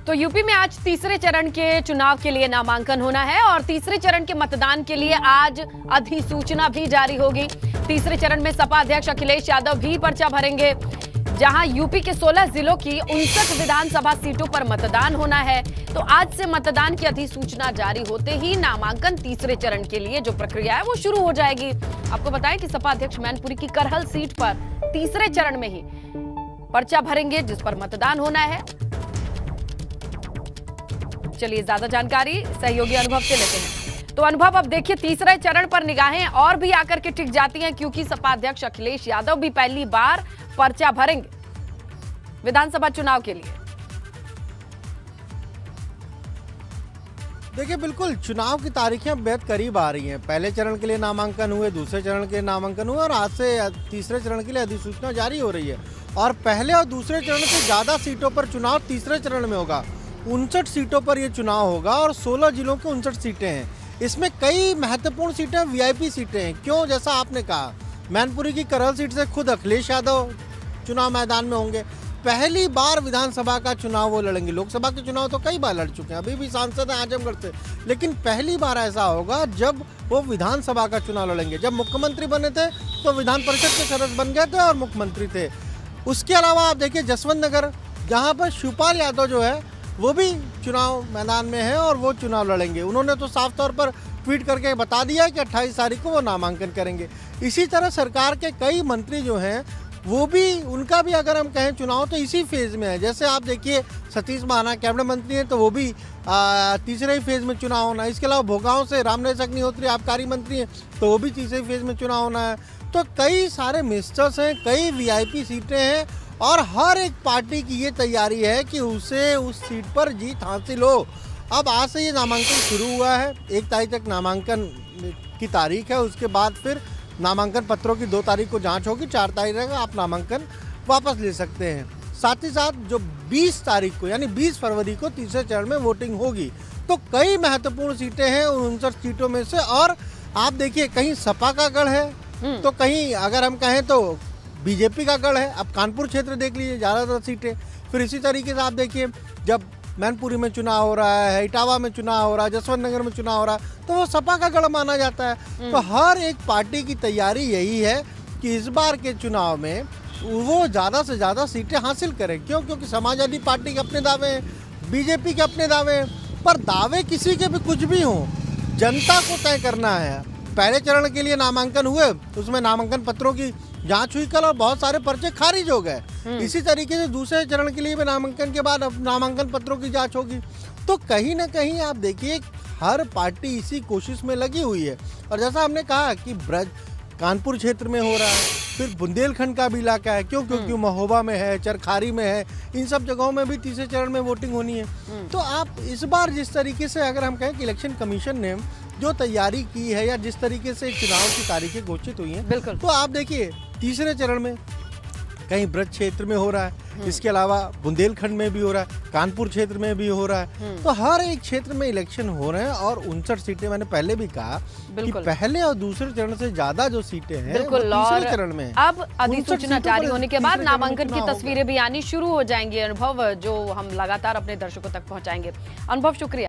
तो यूपी में आज तीसरे चरण के चुनाव के लिए नामांकन होना है और तीसरे चरण के मतदान के लिए आज अधिसूचना भी जारी होगी। तीसरे चरण में सपा अध्यक्ष अखिलेश यादव भी पर्चा भरेंगे। जहां यूपी के 16 जिलों की 59 विधानसभा सीटों पर मतदान होना है, तो आज से मतदान की अधिसूचना जारी होते ही नामांकन तीसरे चरण के लिए जो प्रक्रिया है वो शुरू हो जाएगी। आपको बताएं कि सपा अध्यक्ष मैनपुरी की करहल सीट पर तीसरे चरण में ही पर्चा भरेंगे, जिस पर मतदान होना है। चलिए ज्यादा जानकारी सहयोगी अनुभव से लेते हैं। तो अनुभव, अब देखिए तीसरे चरण पर निगाहें और भी आकर के टिक जाती हैं, क्योंकि सपा अध्यक्ष अखिलेश यादव भी पहली बार पर्चा भरेंगे विधानसभा चुनाव के लिए। देखिए, बिल्कुल चुनाव की तारीखें बेहद करीब आ रही हैं। पहले चरण के लिए नामांकन हुए, दूसरे चरण के लिए नामांकन हुए और आज से तीसरे चरण के लिए अधिसूचना जारी हो रही है। और पहले और दूसरे चरण से ज़्यादा सीटों पर चुनाव तीसरे चरण में होगा। 59 सीटों पर यह चुनाव होगा और 16 जिलों की 59 सीटें हैं। इसमें कई महत्वपूर्ण सीटें वीआईपी सीटें हैं। क्यों? जैसा आपने कहा, मैनपुरी की करहल सीट से खुद अखिलेश यादव चुनाव मैदान में होंगे। पहली बार विधानसभा का चुनाव वो लड़ेंगे। लोकसभा के चुनाव तो कई बार लड़ चुके हैं, अभी भी सांसद हैं आजमगढ़ से, लेकिन पहली बार ऐसा होगा जब वो विधानसभा का चुनाव लड़ेंगे। जब मुख्यमंत्री बने थे तो विधान परिषद के सदस्य बन गए थे और मुख्यमंत्री थे। उसके अलावा आप देखिए जसवंत नगर, जहाँ पर शिवपाल यादव जो है वो भी चुनाव मैदान में है और वो चुनाव लड़ेंगे। उन्होंने तो साफ तौर पर ट्वीट करके बता दिया है कि 28 तारीख को वो नामांकन करेंगे। इसी तरह सरकार के कई मंत्री जो हैं वो भी, उनका भी अगर हम कहें चुनाव तो इसी फेज़ में है। जैसे आप देखिए सतीश महाना कैबिनेट मंत्री हैं, तो वो भी तीसरे ही फेज़ में चुनाव होना है। इसके अलावा भोगांव से रामनिवास अग्निहोत्री आबकारी मंत्री हैं, तो वो भी तीसरे फेज़ में चुनाव होना है। तो कई सारे मिनिस्टर्स हैं, कई वीआईपी सीटें हैं और हर एक पार्टी की ये तैयारी है कि उसे उस सीट पर जीत हासिल हो। अब आज से ये नामांकन शुरू हुआ है। 1 तारीख तक नामांकन की तारीख है। उसके बाद फिर नामांकन पत्रों की 2 तारीख को जांच होगी। 4 तारीख तक आप नामांकन वापस ले सकते हैं। साथ ही साथ जो 20 तारीख को यानी 20 फरवरी को तीसरे चरण में वोटिंग होगी। तो कई महत्वपूर्ण सीटें हैं उन 59 सीटों में से। और आप देखिए, कहीं सपा का गढ़ है तो कहीं अगर हम कहें तो बीजेपी का गढ़ है। अब कानपुर क्षेत्र देख लीजिए, ज़्यादातर सीटें। फिर इसी तरीके से आप देखिए, जब मैनपुरी में चुनाव हो रहा है, इटावा में चुनाव हो रहा है, जसवंत नगर में चुनाव हो रहा है, तो वो सपा का गढ़ माना जाता है। तो हर एक पार्टी की तैयारी यही है कि इस बार के चुनाव में वो ज़्यादा से ज़्यादा सीटें हासिल करें। क्यों? क्योंकि समाजवादी पार्टी के अपने दावे हैं, बीजेपी के अपने दावे हैं, पर दावे किसी के भी कुछ भी हों, जनता को तय करना है। पहले चरण के लिए नामांकन हुए, उसमें नामांकन पत्रों की जांच हुई कल और बहुत सारे पर्चे खारिज हो गए। इसी तरीके से दूसरे चरण के लिए भी नामांकन के बाद अब नामांकन पत्रों की जांच होगी। तो कहीं ना कहीं आप देखिए हर पार्टी इसी कोशिश में लगी हुई है। और जैसा हमने कहा कि ब्रज कानपुर क्षेत्र में हो रहा है, फिर बुंदेलखंड का भी इलाका है। क्यों? क्योंकि महोबा में है, चरखारी में है, इन सब जगहों में भी तीसरे चरण में वोटिंग होनी है। तो आप इस बार जिस तरीके से अगर हम कहें कि इलेक्शन कमीशन ने जो तैयारी की है या जिस तरीके से चुनाव की तारीखें घोषित हुई हैं, बिल्कुल, तो आप देखिए तीसरे चरण में कहीं ब्रज क्षेत्र में हो रहा है, इसके अलावा बुंदेलखंड में भी हो रहा है, कानपुर क्षेत्र में भी हो रहा है। तो हर एक क्षेत्र में इलेक्शन हो रहे हैं और 59 सीटें, मैंने पहले भी कहा कि पहले और दूसरे चरण से ज्यादा जो सीटें हैं वो तीसरे चरण में। अब अधिसूचना जारी होने के बाद नामांकन की तस्वीरें भी आनी शुरू हो जाएंगी। अनुभव, जो हम लगातार अपने दर्शकों तक पहुंचाएंगे। अनुभव, शुक्रिया।